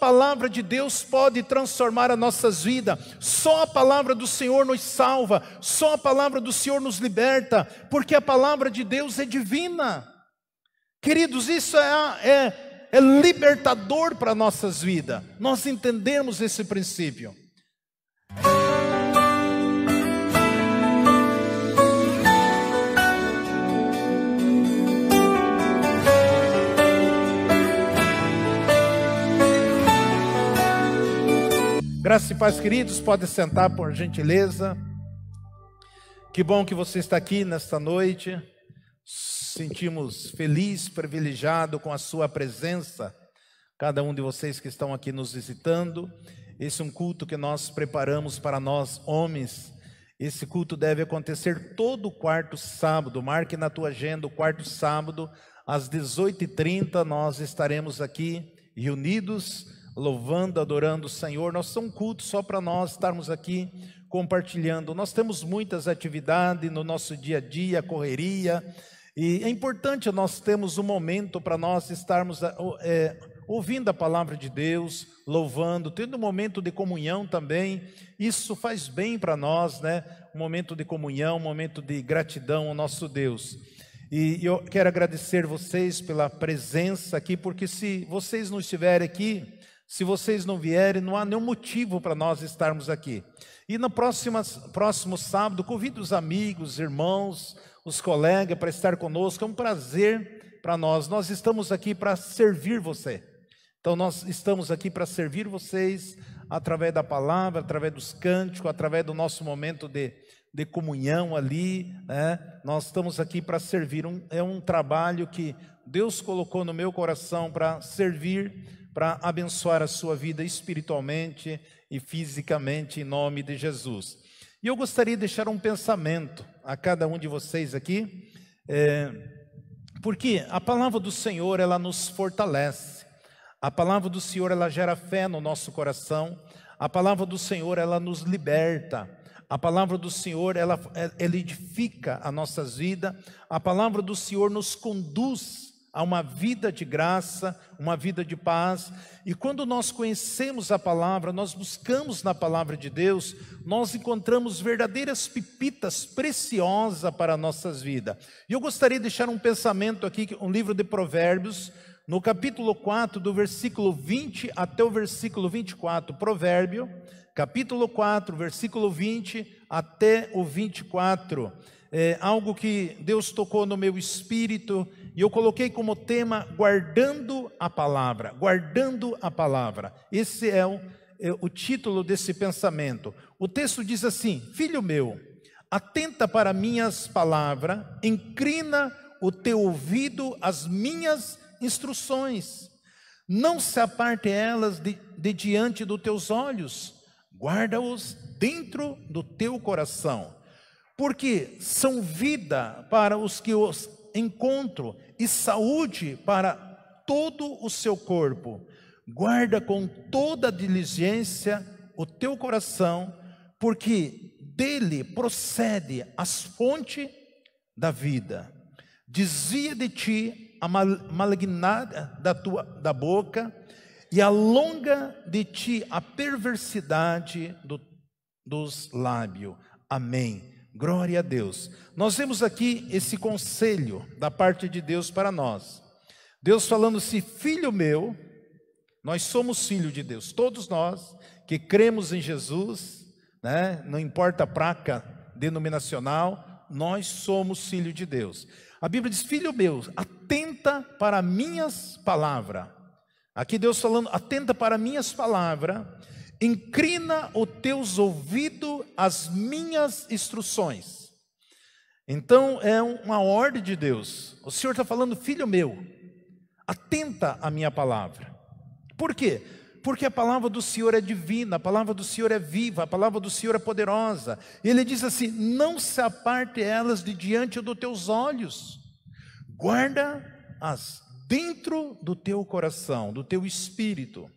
palavra de Deus pode transformar as nossas vidas. Só a palavra do Senhor nos salva. Só a palavra do Senhor nos liberta. Porque a palavra de Deus é divina. Queridos, isso é libertador para nossas vidas. Nós entendemos esse princípio. Graça e paz, queridos, pode sentar por gentileza. Que bom que você está aqui nesta noite. Sentimos feliz, privilegiado com a sua presença, cada um de vocês que estão aqui nos visitando. Esse é um culto que nós preparamos para nós homens. Esse culto deve acontecer todo quarto sábado. Marque na tua agenda o quarto sábado, às 18h30, nós estaremos aqui reunidos, louvando, adorando o Senhor. Nós somos um culto só para nós estarmos aqui compartilhando. Nós temos muitas atividades no nosso dia a dia, correria, e é importante nós termos um momento para nós estarmos ouvindo a palavra de Deus, louvando, tendo um momento de comunhão também. Isso faz bem para nós, né? Um momento de comunhão, um momento de gratidão ao nosso Deus. E eu quero agradecer vocês pela presença aqui, porque se vocês não estiverem aqui, se vocês não vierem, não há nenhum motivo para nós estarmos aqui. E no próximo sábado, convido os amigos, irmãos, os colegas para estar conosco. É um prazer para nós. Nós estamos aqui para servir você. Então nós estamos aqui para servir vocês através da palavra, através dos cânticos, através do nosso momento de comunhão ali, né? Nós estamos aqui para servir. É um trabalho que Deus colocou no meu coração para servir, para abençoar a sua vida espiritualmente e fisicamente, em nome de Jesus. E eu gostaria de deixar um pensamento a cada um de vocês aqui, porque a palavra do Senhor, ela nos fortalece. A palavra do Senhor, ela gera fé no nosso coração. A palavra do Senhor, ela nos liberta. A palavra do Senhor, ela edifica as nossas vidas. A palavra do Senhor nos conduz a uma vida de graça, uma vida de paz. E quando nós conhecemos a palavra, nós buscamos na palavra de Deus, nós encontramos verdadeiras pepitas preciosas para nossas vidas. E eu gostaria de deixar um pensamento aqui, um livro de Provérbios, no capítulo 4, do versículo 20 até o versículo 24. Provérbio, capítulo 4, versículo 20 até o 24. É algo que Deus tocou no meu espírito, e eu coloquei como tema, guardando a palavra, guardando a palavra. Esse é o título desse pensamento. O texto diz assim: filho meu, atenta para minhas palavras, inclina o teu ouvido às minhas instruções, não se aparte elas de diante dos teus olhos, guarda-os dentro do teu coração, porque são vida para os que os encontram e saúde para todo o seu corpo. Guarda com toda diligência o teu coração, porque dele procede as fontes da vida. Desvia de ti a malignidade da boca e alonga de ti a perversidade dos lábios. Amém. Glória a Deus. Nós vemos aqui esse conselho da parte de Deus para nós. Deus falando assim: filho meu, nós somos filhos de Deus, todos nós que cremos em Jesus, né? Não importa a placa denominacional, nós somos filhos de Deus. A Bíblia diz: filho meu, atenta para minhas palavras. Aqui Deus falando: atenta para minhas palavras, inclina os teus ouvidos às minhas instruções. Então é uma ordem de Deus. O Senhor está falando: filho meu, atenta à minha palavra. Por quê? Porque a palavra do Senhor é divina, a palavra do Senhor é viva, a palavra do Senhor é poderosa. Ele diz assim: não se aparte elas de diante dos teus olhos, guarda-as dentro do teu coração, do teu espírito,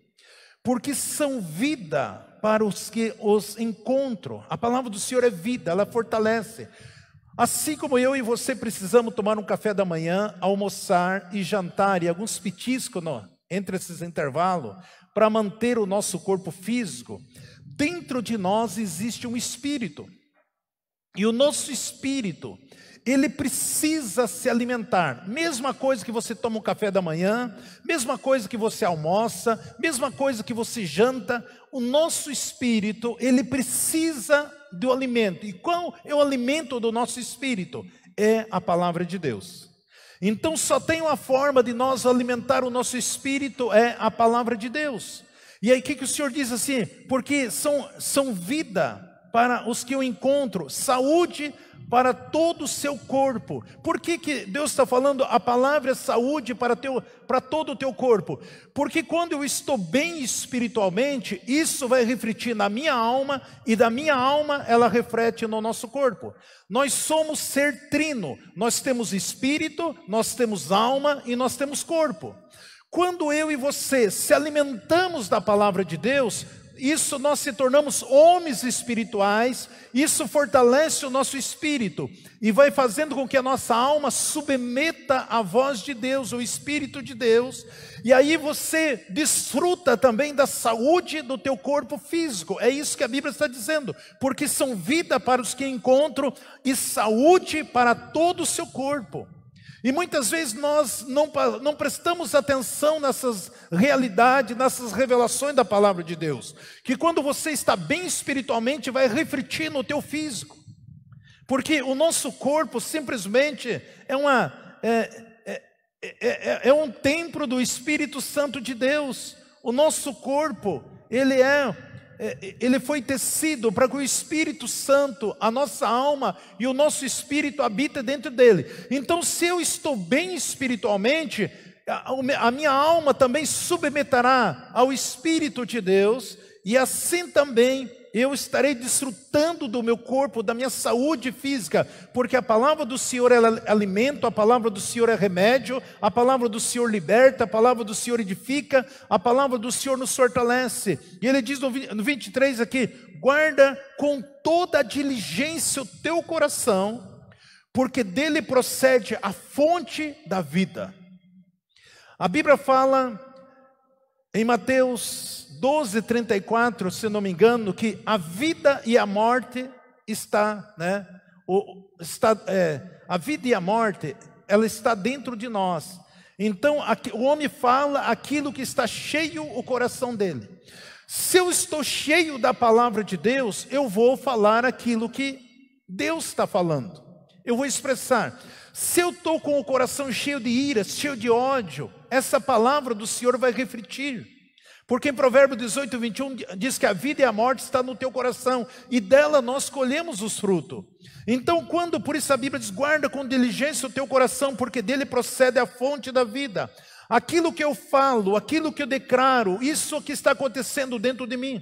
porque são vida para os que os encontram. A palavra do Senhor é vida, ela fortalece. Assim como eu e você precisamos tomar um café da manhã, almoçar e jantar, e alguns petiscos entre esses intervalos, para manter o nosso corpo físico, dentro de nós existe um espírito. E o nosso espírito, ele precisa se alimentar. Mesma coisa que você toma um café da manhã, mesma coisa que você almoça, mesma coisa que você janta, o nosso espírito, ele precisa do alimento. E qual é o alimento do nosso espírito? É a palavra de Deus. Então só tem uma forma de nós alimentar o nosso espírito, é a palavra de Deus. E aí o que o Senhor diz assim? Porque são vida para os que eu encontro, saúde para todo o seu corpo. Por que Deus está falando a palavra é saúde para todo o teu corpo? Porque quando eu estou bem espiritualmente, isso vai refletir na minha alma, e da minha alma ela reflete no nosso corpo. Nós somos ser trino, nós temos espírito, nós temos alma e nós temos corpo. Quando eu e você se alimentamos da palavra de Deus, isso nós se tornamos homens espirituais, isso fortalece o nosso espírito e vai fazendo com que a nossa alma submeta à voz de Deus, o Espírito de Deus, e aí você desfruta também da saúde do teu corpo físico. É isso que a Bíblia está dizendo, porque são vida para os que encontram e saúde para todo o seu corpo. E muitas vezes nós não prestamos atenção nessas realidades, nessas revelações da palavra de Deus. Que quando você está bem espiritualmente, vai refletir no teu físico. Porque o nosso corpo simplesmente é um templo do Espírito Santo de Deus. O nosso corpo, ele foi tecido para que o Espírito Santo, a nossa alma e o nosso espírito habita dentro dele. Então, se eu estou bem espiritualmente, a minha alma também submeterá ao Espírito de Deus, e assim também eu estarei desfrutando do meu corpo, da minha saúde física, porque a palavra do Senhor é alimento, a palavra do Senhor é remédio, a palavra do Senhor liberta, a palavra do Senhor edifica, a palavra do Senhor nos fortalece. E ele diz no 23 aqui: guarda com toda a diligência o teu coração, porque dele procede a fonte da vida. A Bíblia fala em Mateus 12:34, se não me engano, que a vida e a morte a vida e a morte, ela está dentro de nós. Então o homem fala aquilo que está cheio o coração dele. Se eu estou cheio da palavra de Deus, eu vou falar aquilo que Deus está falando, eu vou expressar. Se eu estou com o coração cheio de ira, cheio de ódio, essa palavra do Senhor vai refletir. Porque em Provérbios 18:21 diz que a vida e a morte está no teu coração, e dela nós colhemos os frutos. Então por isso a Bíblia diz: guarda com diligência o teu coração, porque dele procede a fonte da vida. Aquilo que eu falo, aquilo que eu declaro, isso que está acontecendo dentro de mim.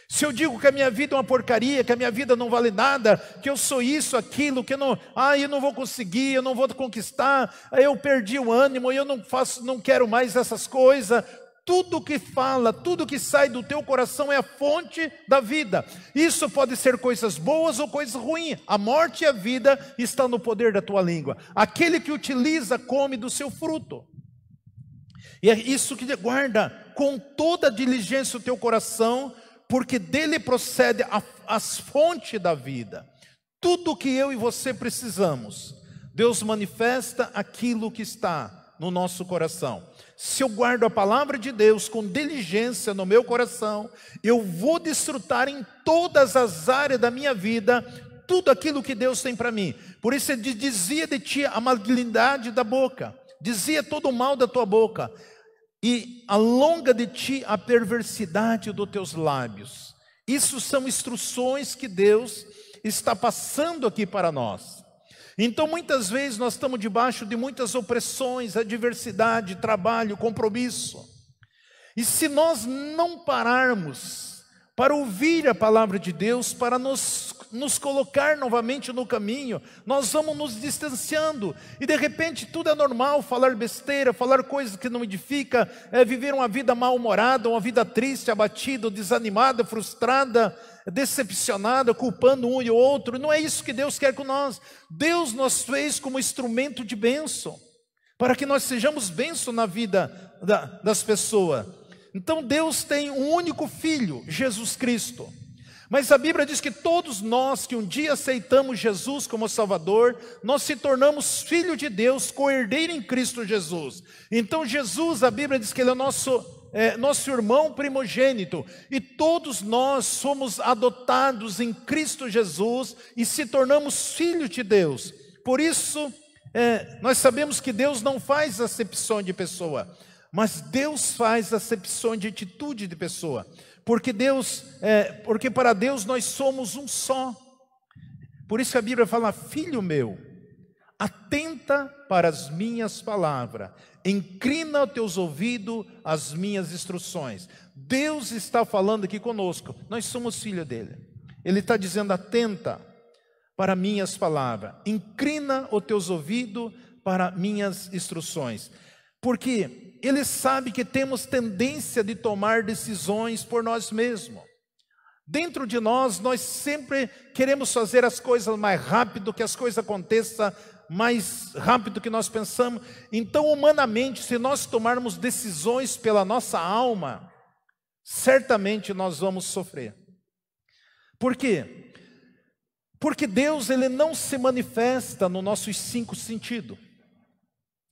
Se eu digo que a minha vida é uma porcaria, que a minha vida não vale nada, que eu sou isso, aquilo, que eu não vou conseguir, eu não vou conquistar, eu perdi o ânimo, eu não quero mais essas coisas. Tudo que fala, tudo que sai do teu coração é a fonte da vida. Isso pode ser coisas boas ou coisas ruins. A morte e a vida estão no poder da tua língua. Aquele que utiliza, come do seu fruto. E é isso que guarda com toda diligência o teu coração, porque dele procede as fontes da vida. Tudo que eu e você precisamos, Deus manifesta aquilo que está no nosso coração. Se eu guardo a palavra de Deus com diligência no meu coração, eu vou desfrutar em todas as áreas da minha vida tudo aquilo que Deus tem para mim. Por isso ele dizia de ti a malignidade da boca, dizia todo o mal da tua boca, e alonga de ti a perversidade dos teus lábios. Isso são instruções que Deus está passando aqui para nós. Então muitas vezes nós estamos debaixo de muitas opressões, adversidade, trabalho, compromisso. E se nós não pararmos para ouvir a palavra de Deus, para nos colocar novamente no caminho, nós vamos nos distanciando. E de repente tudo é normal, falar besteira, falar coisas que não edifica, viver uma vida mal-humorada, uma vida triste, abatida, desanimada, frustrada, decepcionada, culpando um e o outro. Não é isso que Deus quer com nós. Deus nos fez como instrumento de bênção, para que nós sejamos bênção na vida das pessoas. Então Deus tem um único Filho, Jesus Cristo. Mas a Bíblia diz que todos nós que um dia aceitamos Jesus como Salvador, nós se tornamos filho de Deus, co-herdeiro em Cristo Jesus. Então Jesus, a Bíblia diz que Ele é nosso irmão primogênito, e todos nós somos adotados em Cristo Jesus e se tornamos filhos de Deus. Por isso, nós sabemos que Deus não faz acepção de pessoa, mas Deus faz acepção de atitude de pessoa. Porque para Deus nós somos um só. Por isso que a Bíblia fala: filho meu, atenta para as minhas palavras, inclina os teus ouvidos às minhas instruções. Deus está falando aqui conosco, nós somos filho dele. Ele está dizendo: atenta para minhas palavras, inclina os teus ouvidos para minhas instruções. Porque Ele sabe que temos tendência de tomar decisões por nós mesmos. Dentro de nós sempre queremos fazer as coisas mais rápido, que as coisas aconteçam mais rápido que nós pensamos. Então, humanamente, se nós tomarmos decisões pela nossa alma, certamente nós vamos sofrer. Por quê? Porque Deus, Ele não se manifesta nos nossos 5 sentidos.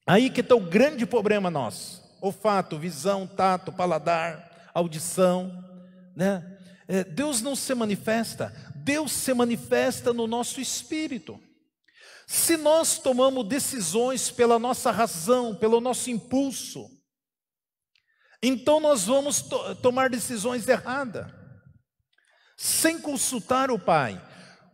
Aí que está o grande problema nosso: olfato, visão, tato, paladar, audição, né? Deus não se manifesta, Deus se manifesta no nosso espírito. Se nós tomamos decisões pela nossa razão, pelo nosso impulso, então nós vamos tomar decisões erradas, sem consultar o Pai.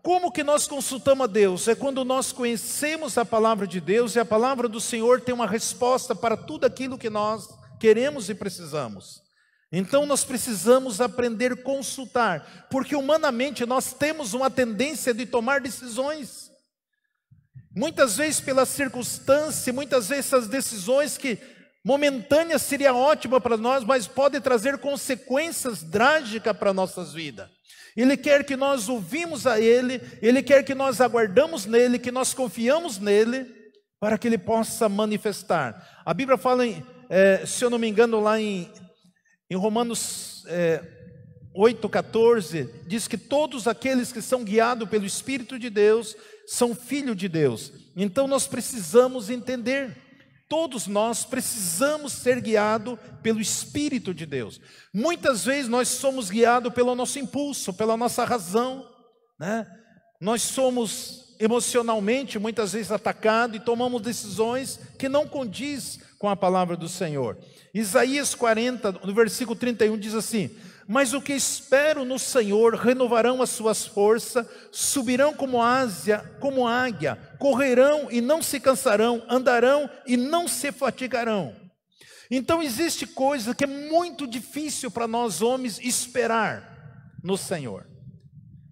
Como que nós consultamos a Deus? É quando nós conhecemos a palavra de Deus, e a palavra do Senhor tem uma resposta para tudo aquilo que nós queremos e precisamos. Então nós precisamos aprender a consultar, porque humanamente nós temos uma tendência de tomar decisões, muitas vezes pela circunstância, muitas vezes essas decisões que momentâneas seria ótima para nós, mas pode trazer consequências drásticas para nossas vidas. Ele quer que nós ouvimos a Ele, Ele quer que nós aguardamos nele, que nós confiamos nele, para que Ele possa manifestar. A Bíblia fala, se eu não me engano, lá em Romanos 8,14, diz que todos aqueles que são guiados pelo Espírito de Deus, são filhos de Deus. Então nós precisamos entender, todos nós precisamos ser guiados pelo Espírito de Deus. Muitas vezes nós somos guiados pelo nosso impulso, pela nossa razão, né? Nós somos emocionalmente muitas vezes atacados e tomamos decisões que não condiz com a palavra do Senhor. Isaías 40, no versículo 31 diz assim: mas o que espero no Senhor renovarão as suas forças, subirão como águia, correrão e não se cansarão, andarão e não se fatigarão. Então existe coisa que é muito difícil para nós homens esperar no Senhor.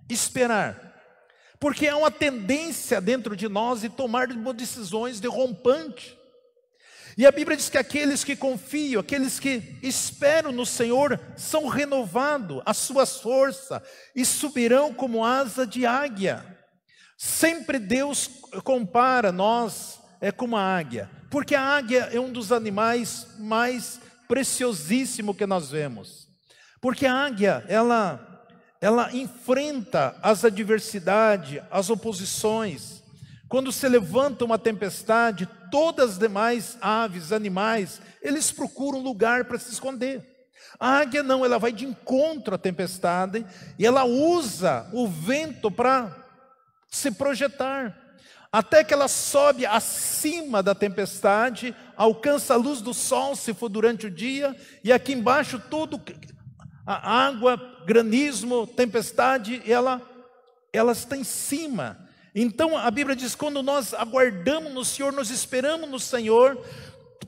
Esperar. Porque há uma tendência dentro de nós de tomar decisões derrompantes. E a Bíblia diz que aqueles que confiam, aqueles que esperam no Senhor, são renovados as suas forças e subirão como asa de águia. Sempre Deus compara nós como a águia, porque a águia é um dos animais mais preciosíssimos que nós vemos. Porque a águia, ela enfrenta as adversidades, as oposições. Quando se levanta uma tempestade, todas as demais aves, animais, eles procuram lugar para se esconder. A águia não, ela vai de encontro à tempestade e ela usa o vento para se projetar, até que ela sobe acima da tempestade, alcança a luz do sol, se for durante o dia, e aqui embaixo tudo, a água, granizo, tempestade, ela está em cima. Então a Bíblia diz, quando nós aguardamos no Senhor, nós esperamos no Senhor,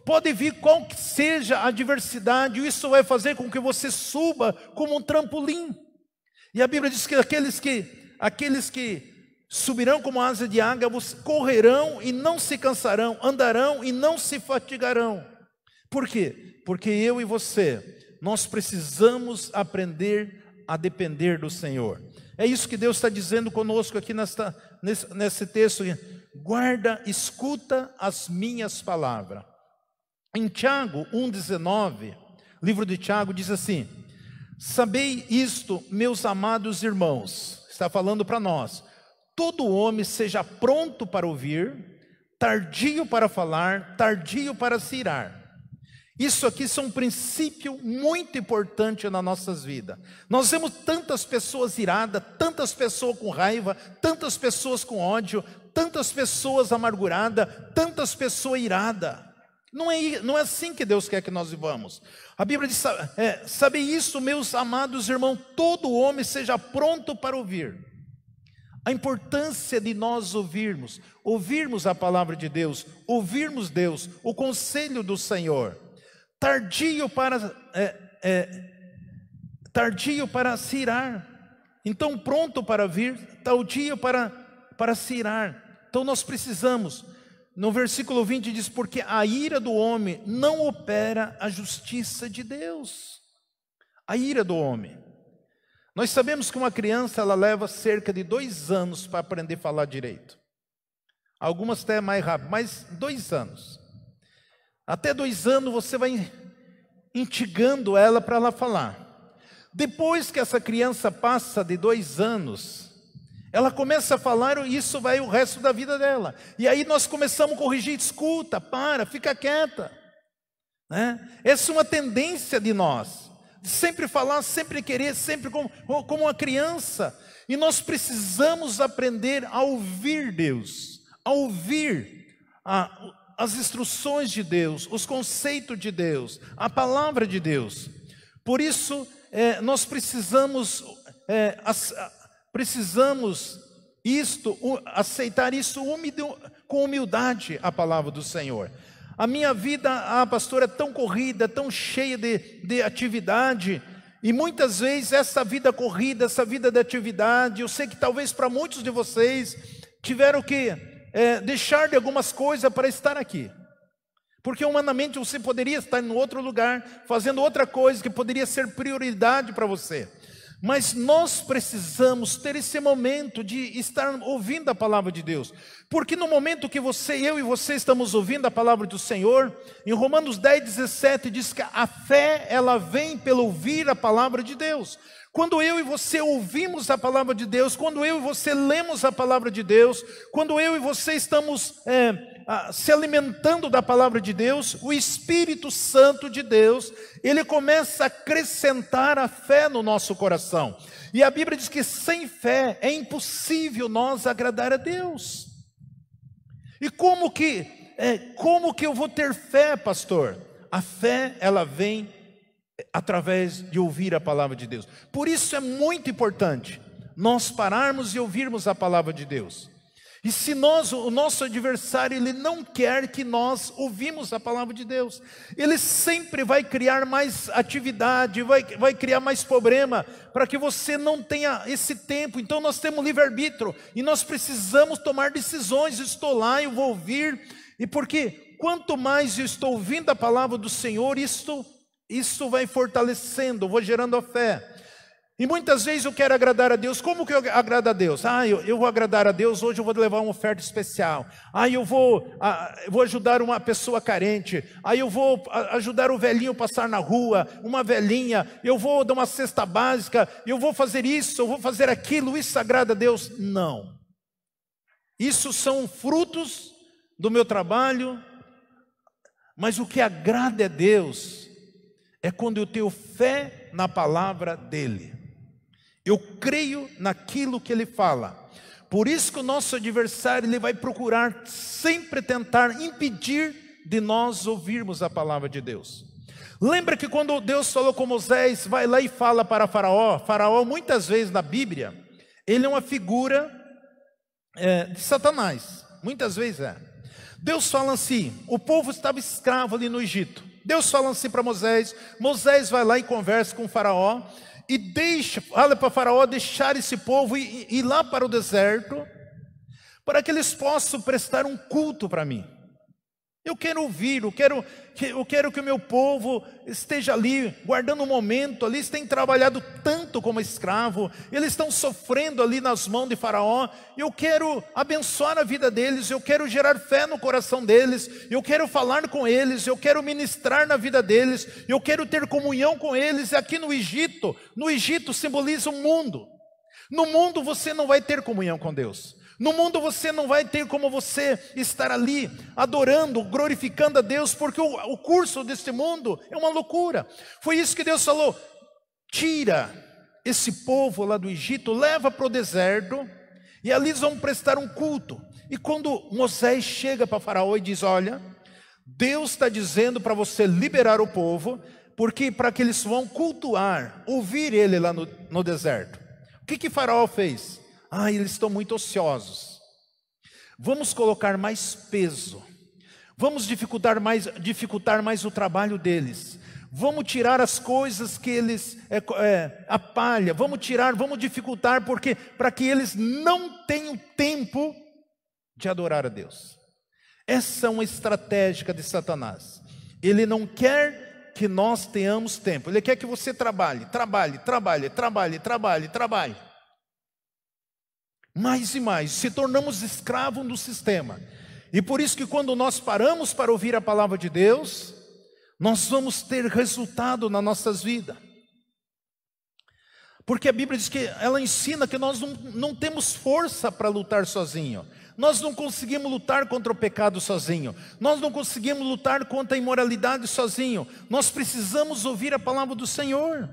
pode vir qual que seja a adversidade, isso vai fazer com que você suba como um trampolim. E a Bíblia diz que aqueles que subirão como asa de águia, correrão e não se cansarão, andarão e não se fatigarão. Por quê? Porque eu e você, nós precisamos aprender a depender do Senhor. É isso que Deus está dizendo conosco aqui nesse texto. Guarda, escuta as minhas palavras. Em Tiago 1,19, livro de Tiago diz assim: sabei isto, meus amados irmãos, está falando para nós, todo homem seja pronto para ouvir, tardio para falar, tardio para se irar. Isso aqui é um princípio muito importante nas nossas vidas. Nós vemos tantas pessoas iradas, tantas pessoas com raiva, tantas pessoas com ódio, tantas pessoas amarguradas, tantas pessoas iradas. Não é assim que Deus quer que nós vivamos. A Bíblia diz, sabe isso, meus amados irmãos, todo homem seja pronto para ouvir. A importância de nós ouvirmos a palavra de Deus, ouvirmos Deus, o conselho do Senhor. Tardio para se irar. Então pronto para vir, tardio para se irar. Então nós precisamos. No versículo 20 diz, porque a ira do homem não opera a justiça de Deus. A ira do homem. Nós sabemos que uma criança, ela leva cerca de 2 anos para aprender a falar direito. Algumas até mais rápido, mas 2 anos. Até 2 anos você vai instigando ela para ela falar. Depois que essa criança passa de 2 anos, ela começa a falar, e isso vai o resto da vida dela. E aí nós começamos a corrigir, escuta, fica quieta. Essa é uma tendência de nós, de sempre falar, sempre querer, sempre como uma criança. E nós precisamos aprender a ouvir Deus, a ouvir as instruções de Deus, os conceitos de Deus, a palavra de Deus. Por isso, nós precisamos aceitar isso com humildade, a palavra do Senhor. A minha vida, pastor, é tão corrida, tão cheia de atividade, e muitas vezes essa vida corrida, essa vida de atividade, eu sei que talvez para muitos de vocês tiveram que deixar de algumas coisas para estar aqui, porque humanamente você poderia estar em outro lugar, fazendo outra coisa que poderia ser prioridade para você. Mas nós precisamos ter esse momento de estar ouvindo a palavra de Deus. Porque no momento que eu e você estamos ouvindo a palavra do Senhor, em Romanos 10:17 diz que a fé, ela vem pelo ouvir a palavra de Deus. Quando eu e você ouvimos a palavra de Deus, quando eu e você lemos a palavra de Deus, quando eu e você estamos se alimentando da palavra de Deus, o Espírito Santo de Deus, ele começa a acrescentar a fé no nosso coração. E a Bíblia diz que sem fé é impossível nós agradar a Deus. E como que eu vou ter fé, pastor? A fé, ela vem através de ouvir a palavra de Deus. Por isso é muito importante nós pararmos e ouvirmos a palavra de Deus. E se o nosso adversário, ele não quer que nós ouvimos a palavra de Deus, ele sempre vai criar mais atividade, vai criar mais problema, para que você não tenha esse tempo. Então nós temos livre-arbítrio, e nós precisamos tomar decisões. Estou lá, eu vou ouvir, e porque quanto mais eu estou ouvindo a palavra do Senhor, isso vai fortalecendo, vou gerando a fé. E muitas vezes eu quero agradar a Deus. Como que eu agrado a Deus? Eu vou agradar a Deus, hoje eu vou levar uma oferta especial. Eu vou ajudar uma pessoa carente. Eu vou ajudar o velhinho a passar na rua, uma velhinha. Eu vou dar uma cesta básica. Eu vou fazer isso, eu vou fazer aquilo. Isso agrada a Deus? Não. Isso são frutos do meu trabalho. Mas o que agrada a Deus é quando eu tenho fé na palavra dEle. Eu creio naquilo que Ele fala. Por isso que o nosso adversário, ele vai procurar sempre tentar impedir de nós ouvirmos a palavra de Deus. Lembra que quando Deus falou com Moisés, vai lá e fala para Faraó. Faraó, muitas vezes na Bíblia, ele é uma figura de Satanás. Muitas vezes Deus fala assim, o povo estava escravo ali no Egito. Deus fala assim para Moisés. Moisés vai lá e conversa com o Faraó. E fala para Faraó deixar esse povo e ir lá para o deserto, para que eles possam prestar um culto para mim. Eu quero ouvir, eu quero que o meu povo esteja ali, guardando um momento ali. Eles têm trabalhado tanto como escravo, eles estão sofrendo ali nas mãos de Faraó. Eu quero abençoar a vida deles, eu quero gerar fé no coração deles, eu quero falar com eles, eu quero ministrar na vida deles, eu quero ter comunhão com eles. Aqui no Egito simboliza o mundo. No mundo você não vai ter comunhão com Deus. No mundo você não vai ter como você estar ali adorando, glorificando a Deus, porque o curso deste mundo é uma loucura. Foi isso que Deus falou: tira esse povo lá do Egito, leva para o deserto, e ali eles vão prestar um culto. E quando Moisés chega para Faraó e diz: olha, Deus está dizendo para você liberar o povo, porque para que eles vão cultuar, ouvir ele lá no deserto. O que Faraó fez? Eles estão muito ociosos. Vamos colocar mais peso. Vamos dificultar mais o trabalho deles. Vamos tirar as coisas que eles a palha. Vamos dificultar, porque para que eles não tenham tempo de adorar a Deus. Essa é uma estratégia de Satanás. Ele não quer que nós tenhamos tempo. Ele quer que você trabalhe. Mais e mais, se tornamos escravos do sistema. E por isso que quando nós paramos para ouvir a palavra de Deus, nós vamos ter resultado nas nossas vidas. Porque a Bíblia diz que ela ensina que nós não temos força para lutar sozinho. Nós não conseguimos lutar contra o pecado sozinho. Nós não conseguimos lutar contra a imoralidade sozinho. Nós precisamos ouvir a palavra do Senhor.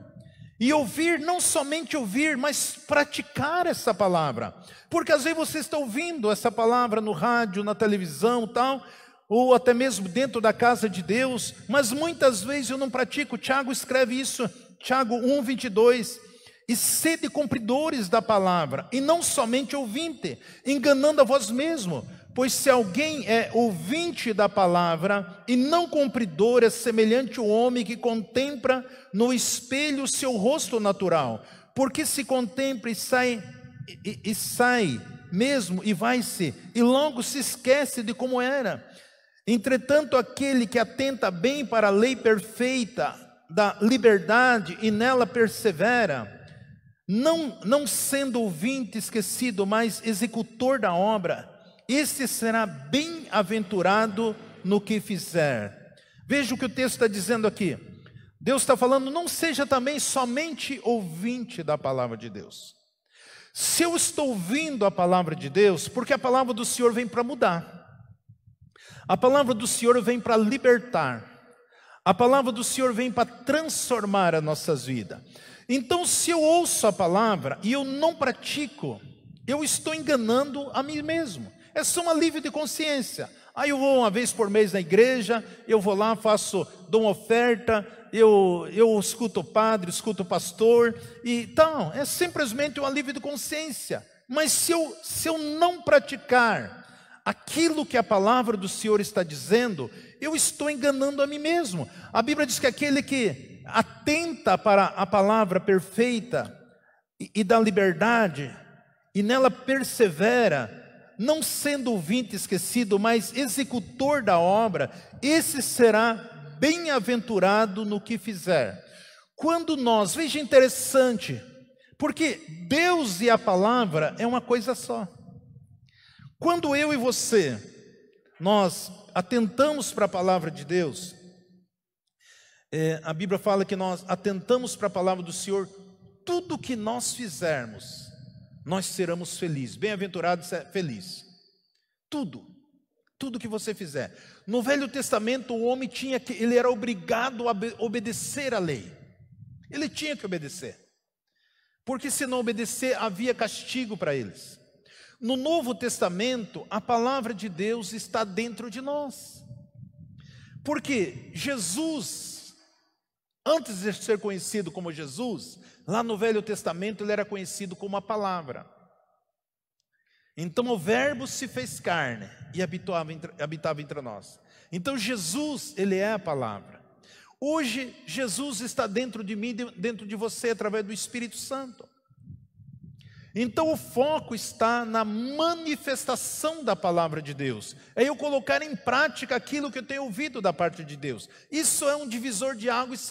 E ouvir, não somente ouvir, mas praticar essa palavra. Porque às vezes você está ouvindo essa palavra no rádio, na televisão, tal, ou até mesmo dentro da casa de Deus, mas muitas vezes eu não pratico. Tiago escreve isso, Tiago 1:22, e sede cumpridores da palavra, e não somente ouvinte, enganando a vós mesmo. Pois se alguém é ouvinte da palavra e não cumpridor, é semelhante ao homem que contempla no espelho o seu rosto natural. Porque se contempla e sai mesmo e vai-se, e logo se esquece de como era. Entretanto, aquele que atenta bem para a lei perfeita da liberdade e nela persevera, não sendo ouvinte esquecido, mas executor da obra, esse será bem-aventurado no que fizer. Veja o que o texto está dizendo aqui. Deus está falando: não seja também somente ouvinte da palavra de Deus. Se eu estou ouvindo a palavra de Deus, porque a palavra do Senhor vem para mudar. A palavra do Senhor vem para libertar. A palavra do Senhor vem para transformar as nossas vidas. Então, se eu ouço a palavra e eu não pratico, eu estou enganando a mim mesmo. É só um alívio de consciência. Aí eu vou uma vez por mês na igreja, eu vou lá, dou uma oferta, eu escuto o padre, escuto o pastor, e tal. É simplesmente um alívio de consciência. Mas se eu não praticar aquilo que a palavra do Senhor está dizendo, eu estou enganando a mim mesmo. A Bíblia diz que aquele que atenta para a palavra perfeita e da liberdade, e nela persevera, não sendo ouvinte esquecido, mas executor da obra, esse será bem-aventurado no que fizer. Quando nós, veja interessante, porque Deus e a palavra é uma coisa só. Quando eu e você, nós atentamos para a palavra de Deus, a Bíblia fala que nós atentamos para a palavra do Senhor, tudo que nós fizermos, nós seremos felizes. Bem-aventurado é feliz. Tudo que você fizer. No Velho Testamento, o homem ele era obrigado a obedecer à lei. Ele tinha que obedecer. Porque se não obedecer, havia castigo para eles. No Novo Testamento, a palavra de Deus está dentro de nós. Porque Jesus, antes de ser conhecido como Jesus, lá no Velho Testamento ele era conhecido como a palavra. Então o verbo se fez carne e habitava entre nós. Então Jesus, ele é a palavra. Hoje Jesus está dentro de mim, dentro de você, através do Espírito Santo. Então o foco está na manifestação da palavra de Deus. É eu colocar em prática aquilo que eu tenho ouvido da parte de Deus. Isso é um divisor de águas,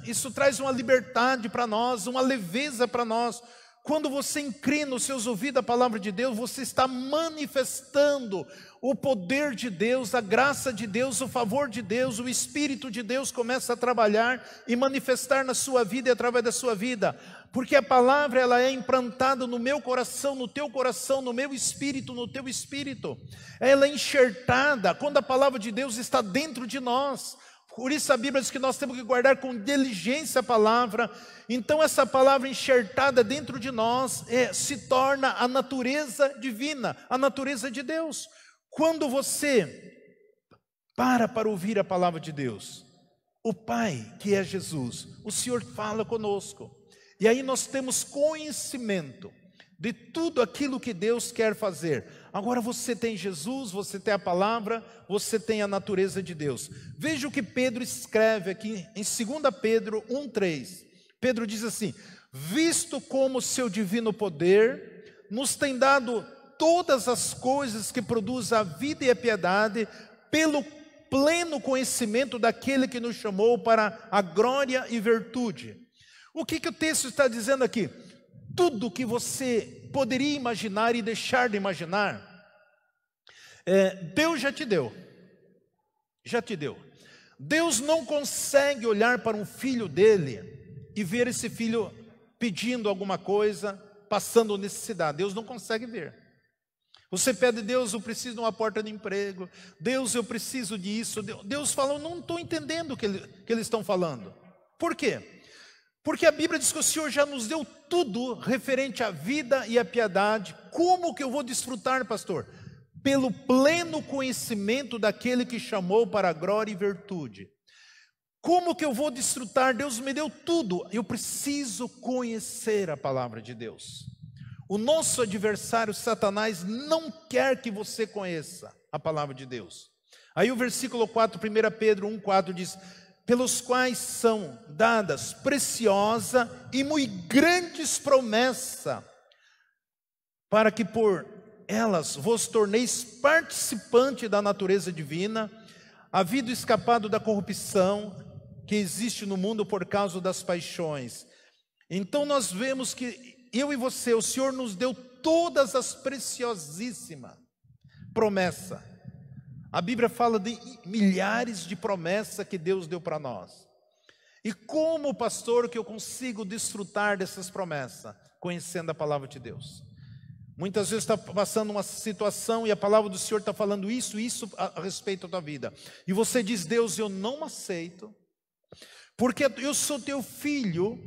isso traz uma liberdade para nós, uma leveza para nós. Quando você inclina os seus ouvidos à palavra de Deus, você está manifestando o poder de Deus, a graça de Deus, o favor de Deus, o Espírito de Deus começa a trabalhar e manifestar na sua vida e através da sua vida. Porque a palavra, ela é implantada no meu coração, no teu coração, no meu espírito, no teu espírito. Ela é enxertada quando a palavra de Deus está dentro de nós. Por isso a Bíblia diz que nós temos que guardar com diligência a palavra. Então essa palavra enxertada dentro de nós se torna a natureza divina, a natureza de Deus. Quando você para ouvir a palavra de Deus, o Pai, que é Jesus, o Senhor fala conosco. E aí nós temos conhecimento de tudo aquilo que Deus quer fazer. Agora você tem Jesus, você tem a palavra, você tem a natureza de Deus. Veja o que Pedro escreve aqui em 2 Pedro 1,3. Pedro diz assim: visto como seu divino poder nos tem dado todas as coisas que produzem a vida e a piedade, pelo pleno conhecimento daquele que nos chamou para a glória e virtude. O que o texto está dizendo aqui? Tudo que você poderia imaginar e deixar de imaginar, Deus já te deu. Já te deu. Deus não consegue olhar para um filho dele e ver esse filho pedindo alguma coisa, passando necessidade. Deus não consegue ver. Você pede: Deus, eu preciso de uma porta de emprego. Deus, eu preciso disso. Deus fala: eu não estou entendendo o que eles estão falando. Por quê? Porque a Bíblia diz que o Senhor já nos deu tudo referente à vida e à piedade. Como que eu vou desfrutar, pastor? Pelo pleno conhecimento daquele que chamou para a glória e virtude. Como que eu vou desfrutar? Deus me deu tudo. Eu preciso conhecer a palavra de Deus. O nosso adversário Satanás não quer que você conheça a palavra de Deus. Aí o versículo 4, 1 Pedro 1,4 diz: pelos quais são dadas preciosa e muito grandes promessas, para que por elas vos torneis participante da natureza divina, havendo escapado da corrupção que existe no mundo por causa das paixões. Então nós vemos que eu e você, o Senhor nos deu todas as preciosíssimas promessas. A Bíblia fala de milhares de promessas que Deus deu para nós. E como, pastor, que eu consigo desfrutar dessas promessas? Conhecendo a palavra de Deus. Muitas vezes está passando uma situação e a palavra do Senhor está falando isso a respeito da tua vida. E você diz: Deus, eu não aceito, porque eu sou teu filho,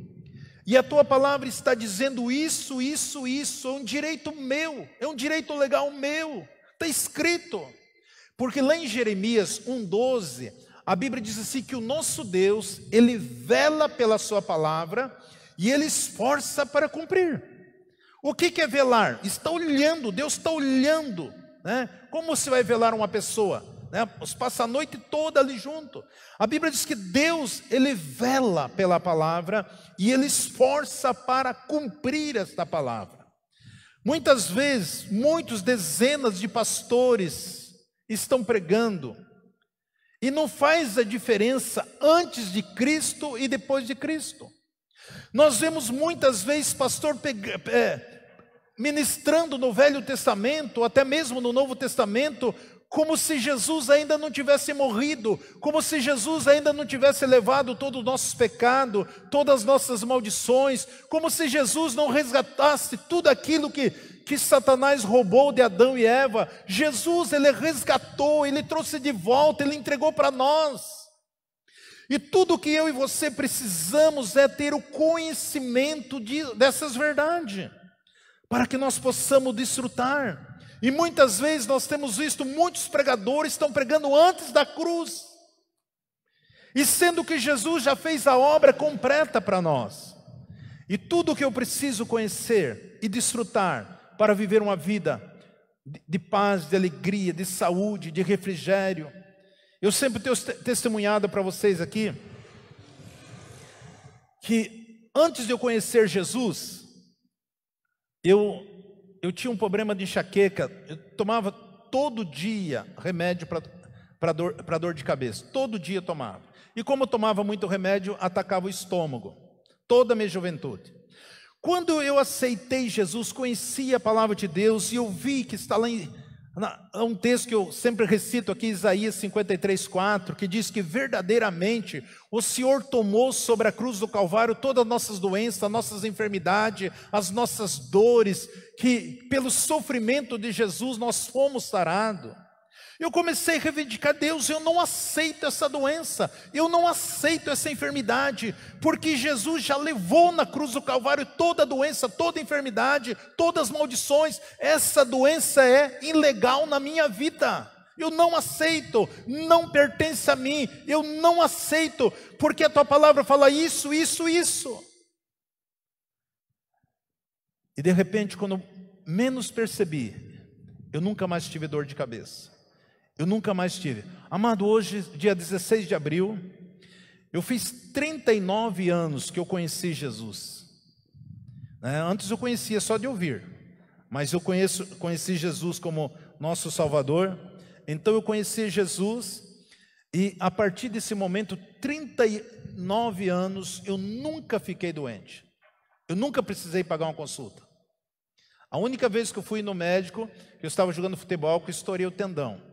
e a tua palavra está dizendo isso, é um direito meu, é um direito legal meu, está escrito. Porque lá em Jeremias 1,12, a Bíblia diz assim que o nosso Deus, Ele vela pela sua palavra e Ele esforça para cumprir. O que é velar? Está olhando, Deus está olhando, né? Como você vai velar uma pessoa? Né? Passa a noite toda ali junto. A Bíblia diz que Deus, Ele vela pela palavra e Ele esforça para cumprir esta palavra. Muitas vezes, dezenas de pastores estão pregando e não faz a diferença antes de Cristo e depois de Cristo. Nós vemos muitas vezes pastor ministrando no Velho Testamento, até mesmo no Novo Testamento, como se Jesus ainda não tivesse morrido, como se Jesus ainda não tivesse levado todos os nossos pecados, todas as nossas maldições, como se Jesus não resgatasse tudo aquilo que Satanás roubou de Adão e Eva. Jesus, Ele resgatou, Ele trouxe de volta, Ele entregou para nós. E tudo que eu e você precisamos é ter o conhecimento dessas verdades, para que nós possamos desfrutar. E muitas vezes nós temos visto muitos pregadores estão pregando antes da cruz, e sendo que Jesus já fez a obra completa para nós. E tudo que eu preciso conhecer e desfrutar para viver uma vida de paz, de alegria, de saúde, de refrigério. Eu sempre tenho testemunhado para vocês aqui que antes de eu conhecer Jesus, eu tinha um problema de enxaqueca, eu tomava todo dia remédio para dor de cabeça, todo dia eu tomava. E como eu tomava muito remédio, atacava o estômago, toda a minha juventude. Quando eu aceitei Jesus, conheci a palavra de Deus, e eu vi que está lá um texto que eu sempre recito aqui, Isaías 53:4, que diz que verdadeiramente o Senhor tomou sobre a cruz do Calvário todas as nossas doenças, as nossas enfermidades, as nossas dores, que pelo sofrimento de Jesus nós fomos sarados. Eu comecei a reivindicar: Deus, eu não aceito essa doença, eu não aceito essa enfermidade, porque Jesus já levou na cruz do Calvário toda a doença, toda a enfermidade, todas as maldições. Essa doença é ilegal na minha vida, eu não aceito, não pertence a mim, eu não aceito, porque a tua palavra fala isso, isso, isso. E de repente, quando menos percebi, eu nunca mais tive dor de cabeça. Eu nunca mais tive. Amado, hoje, dia 16 de abril, eu fiz 39 anos que eu conheci Jesus. Antes eu conhecia só de ouvir, mas eu conheci Jesus como nosso Salvador. Então eu conheci Jesus, e a partir desse momento, 39 anos, eu nunca fiquei doente. Eu nunca precisei pagar uma consulta. A única vez que eu fui no médico, que eu estava jogando futebol, que eu estourei o tendão.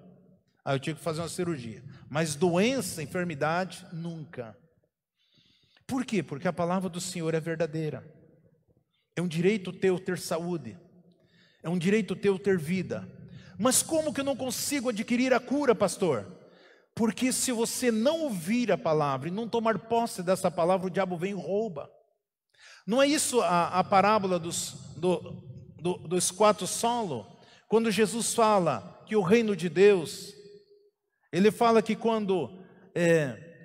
Aí eu tive que fazer uma cirurgia. Mas doença, enfermidade, nunca. Por quê? Porque a palavra do Senhor é verdadeira. É um direito teu ter saúde. É um direito teu ter vida. Mas como que eu não consigo adquirir a cura, pastor? Porque se você não ouvir a palavra e não tomar posse dessa palavra, o diabo vem e rouba. Não é isso a parábola dos 4 solos? Quando Jesus fala que o reino de Deus... Ele fala que quando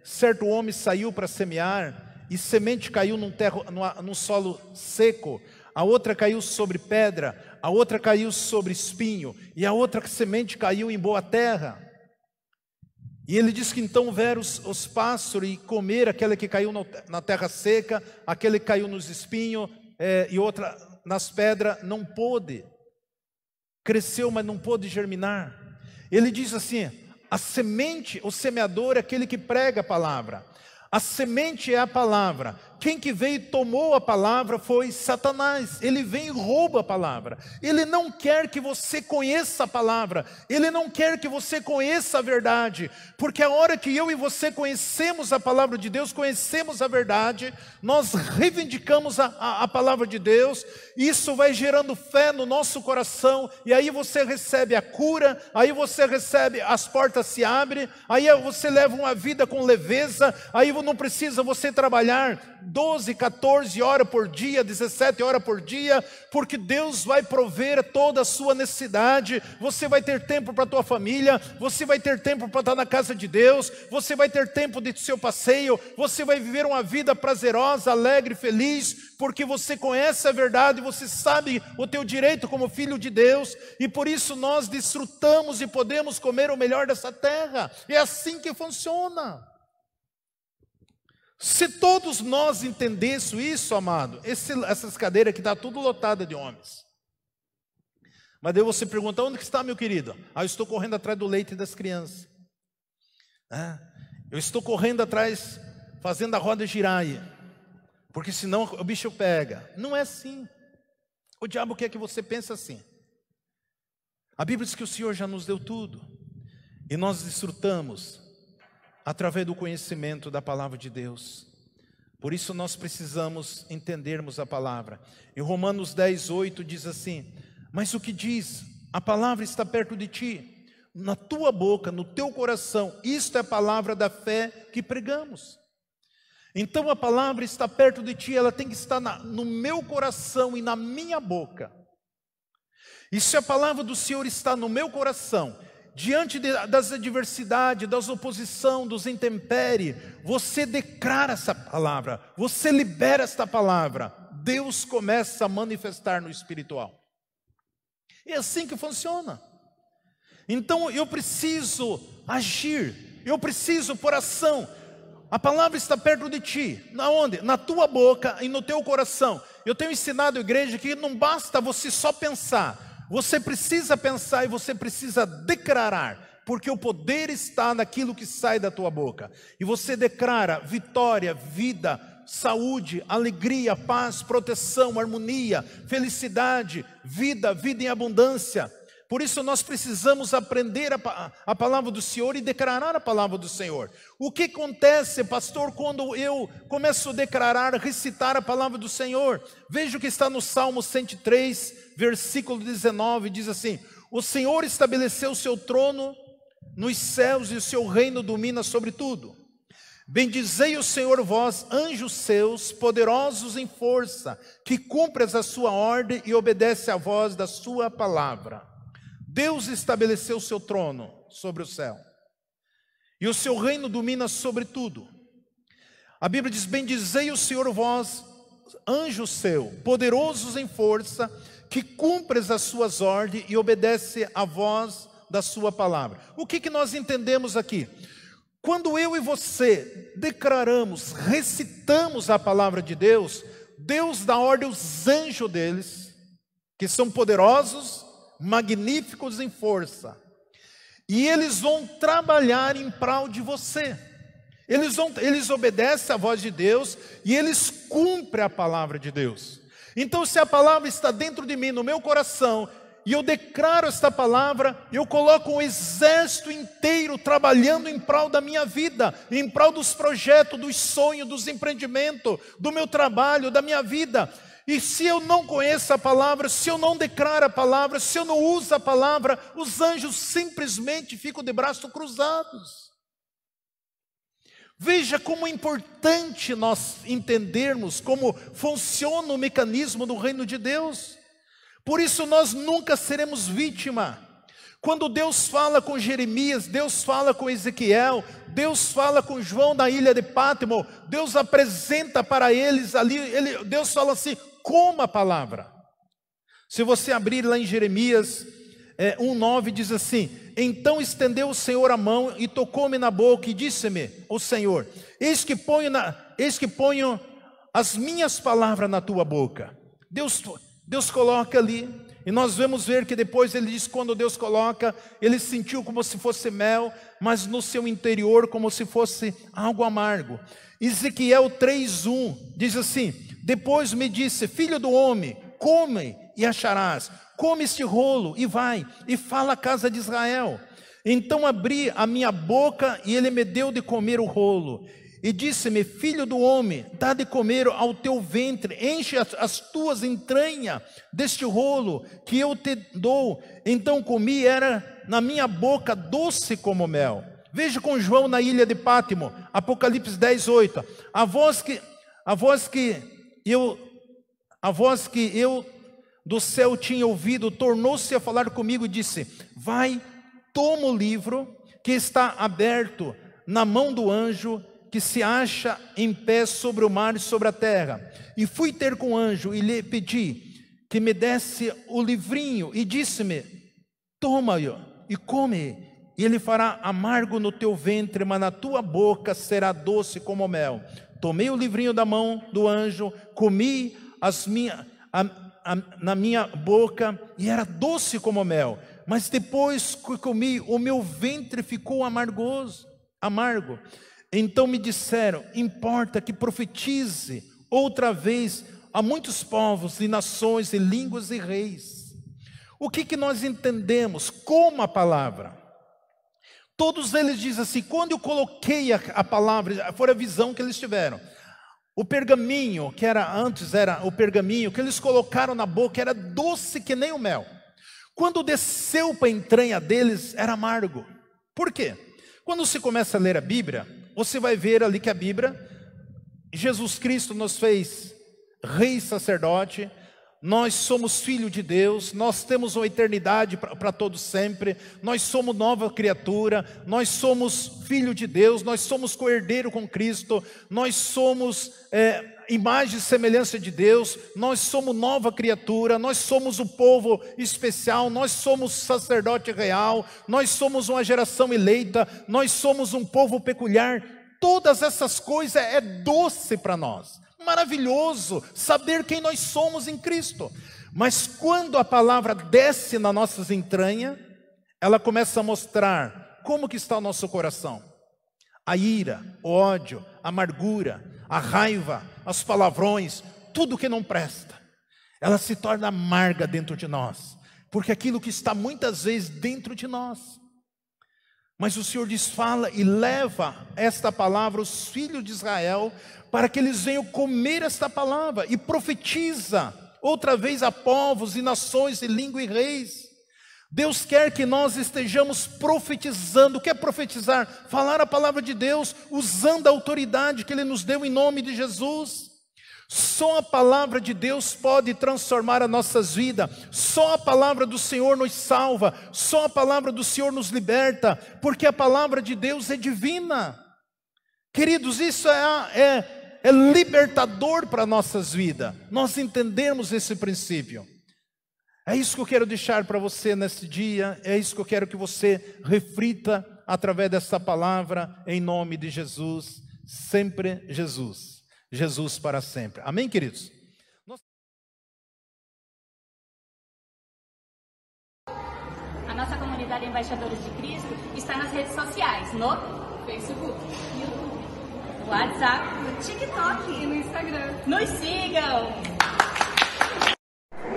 certo homem saiu para semear, e semente caiu num solo seco, a outra caiu sobre pedra, a outra caiu sobre espinho, e a outra semente caiu em boa terra. E ele diz que então vieram os pássaros e comeram aquela que caiu na terra seca, aquele que caiu nos espinhos, e outra nas pedras, não pôde. Cresceu, mas não pôde germinar. Ele diz assim: a semente, o semeador é aquele que prega a palavra. A semente é a palavra. Quem que veio e tomou a palavra foi Satanás. Ele vem e rouba a palavra. Ele não quer que você conheça a palavra. Ele não quer que você conheça a verdade. Porque a hora que eu e você conhecemos a palavra de Deus, conhecemos a verdade, nós reivindicamos a palavra de Deus. Isso vai gerando fé no nosso coração. E aí você recebe a cura. Aí você recebe, as portas se abrem. Aí você leva uma vida com leveza. Aí não precisa você trabalhar 12, 14 horas por dia, 17 horas por dia, porque Deus vai prover toda a sua necessidade. Você vai ter tempo para a tua família, você vai ter tempo para estar na casa de Deus, você vai ter tempo de seu passeio, você vai viver uma vida prazerosa, alegre, feliz, porque você conhece a verdade, você sabe o teu direito como filho de Deus, e por isso nós desfrutamos e podemos comer o melhor dessa terra. É assim que funciona. Se todos nós entendêssemos isso, amado, essas cadeiras aqui estão tudo lotadas de homens. Mas daí você pergunta: onde que está, meu querido? Eu estou correndo atrás do leite das crianças. Eu estou correndo atrás, fazendo a roda girar aí, porque senão o bicho pega. Não é assim. O diabo quer que você pense assim. A Bíblia diz que o Senhor já nos deu tudo, e nós desfrutamos através do conhecimento da palavra de Deus. Por isso nós precisamos entendermos a palavra. Em Romanos 10:8 diz assim: mas o que diz? A palavra está perto de ti, na tua boca, no teu coração. Isto é a palavra da fé que pregamos. Então a palavra está perto de ti, ela tem que estar no meu coração e na minha boca. E se a palavra do Senhor está no meu coração, diante das adversidades, das oposições, dos intempéries, você declara essa palavra, você libera esta palavra, Deus começa a manifestar no espiritual. É assim que funciona. Então eu preciso agir, eu preciso por ação. A palavra está perto de ti. Na onde? Na tua boca e no teu coração. Eu tenho ensinado a igreja que não basta você só pensar. Você precisa pensar e você precisa declarar. Porque o poder está naquilo que sai da tua boca. E você declara vitória, vida, saúde, alegria, paz, proteção, harmonia, felicidade, vida em abundância. Por isso nós precisamos aprender a palavra do Senhor e declarar a palavra do Senhor. O que acontece, pastor, quando eu começo a declarar, recitar a palavra do Senhor? Veja o que está no Salmo 103, versículo 19, diz assim: o Senhor estabeleceu o seu trono nos céus e o seu reino domina sobre tudo. Bendizei o Senhor vós, anjos seus, poderosos em força, que cumpres a sua ordem e obedece à voz da sua palavra. Deus estabeleceu o seu trono sobre o céu, e o seu reino domina sobre tudo. A Bíblia diz: bendizei o Senhor vós, anjo seu, poderosos em força, que cumpres as suas ordens e obedece à voz da sua palavra. O que nós entendemos aqui? Quando eu e você declaramos, recitamos a palavra de Deus, Deus dá ordem aos anjos deles, que são poderosos, magníficos em força, e eles vão trabalhar em prol de você. Eles obedecem à voz de Deus e eles cumprem a palavra de Deus. Então, se a palavra está dentro de mim, no meu coração, e eu declaro esta palavra, eu coloco um exército inteiro trabalhando em prol da minha vida, em prol dos projetos, dos sonhos, dos empreendimentos, do meu trabalho, da minha vida. E se eu não conheço a palavra, se eu não declaro a palavra, se eu não uso a palavra, os anjos simplesmente ficam de braços cruzados. Veja como é importante nós entendermos como funciona o mecanismo do reino de Deus. Por isso nós nunca seremos vítima. Quando Deus fala com Jeremias, Deus fala com Ezequiel, Deus fala com João na ilha de Pátimo, Deus apresenta para eles ali, Deus fala assim: coma a palavra. Se você abrir lá em Jeremias 1:9, diz assim: então estendeu o Senhor a mão e tocou-me na boca e disse-me o Senhor: eis que ponho as minhas palavras na tua boca. Deus coloca ali, e nós vamos ver que depois ele diz, quando Deus coloca, ele sentiu como se fosse mel, mas no seu interior como se fosse algo amargo. Ezequiel 3:1 diz assim: depois me disse: filho do homem, come e acharás, come este rolo e vai, e fala à casa de Israel. Então abri a minha boca e ele me deu de comer o rolo. E disse-me: filho do homem, dá de comer ao teu ventre, enche as tuas entranhas deste rolo que eu te dou. Então comi, era na minha boca doce como mel. Veja com João na ilha de Pátimo, Apocalipse 10:8. A voz que eu do céu tinha ouvido, tornou-se a falar comigo e disse: vai, toma o livro que está aberto na mão do anjo que se acha em pé sobre o mar e sobre a terra. E fui ter com o anjo e lhe pedi que me desse o livrinho e disse-me: toma-o e come, e ele fará amargo no teu ventre, mas na tua boca será doce como mel. Tomei o livrinho da mão do anjo, comi na minha boca e era doce como mel, mas depois que comi, o meu ventre ficou amargo. Então me disseram: importa que profetize outra vez a muitos povos e nações e línguas e reis. O que nós entendemos como a palavra? Todos eles dizem assim: quando eu coloquei a palavra, foi a visão que eles tiveram. O pergaminho, que antes era o pergaminho, que eles colocaram na boca, era doce que nem o mel. Quando desceu para a entranha deles, era amargo. Por quê? Quando você começa a ler a Bíblia, você vai ver ali que a Bíblia, Jesus Cristo nos fez rei e sacerdote, nós somos filho de Deus, nós temos uma eternidade para todos sempre, nós somos nova criatura, nós somos filho de Deus, nós somos co-herdeiro com Cristo, nós somos imagem e semelhança de Deus, nós somos nova criatura, nós somos o povo especial, nós somos sacerdote real, nós somos uma geração eleita, nós somos um povo peculiar. Todas essas coisas é doce para nós, maravilhoso saber quem nós somos em Cristo. Mas quando a palavra desce nas nossas entranhas, ela começa a mostrar como que está o nosso coração. A ira, o ódio, a amargura, a raiva, os palavrões, tudo que não presta, ela se torna amarga dentro de nós, porque aquilo que está muitas vezes dentro de nós. Mas o Senhor diz, fala e leva esta palavra aos filhos de Israel, para que eles venham comer esta palavra, e profetiza outra vez a povos e nações e língua e reis. Deus quer que nós estejamos profetizando. O que é profetizar? Falar a palavra de Deus, usando a autoridade que Ele nos deu em nome de Jesus. Só a palavra de Deus pode transformar as nossas vidas. Só a palavra do Senhor nos salva. Só a palavra do Senhor nos liberta, porque a palavra de Deus é divina. Queridos, isso é libertador para nossas vidas, nós entendemos esse princípio. É isso que eu quero deixar para você nesse dia, é isso que eu quero que você reflita através dessa palavra, em nome de Jesus, sempre Jesus, Jesus para sempre. Amém, queridos? A nossa comunidade Embaixadores de Cristo está nas redes sociais, no Facebook, YouTube, no WhatsApp, no TikTok e no Instagram. Nos sigam!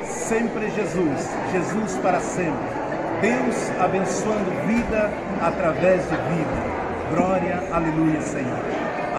Sempre Jesus, Jesus para sempre. Deus abençoando vida através de vida. Glória, aleluia, Senhor.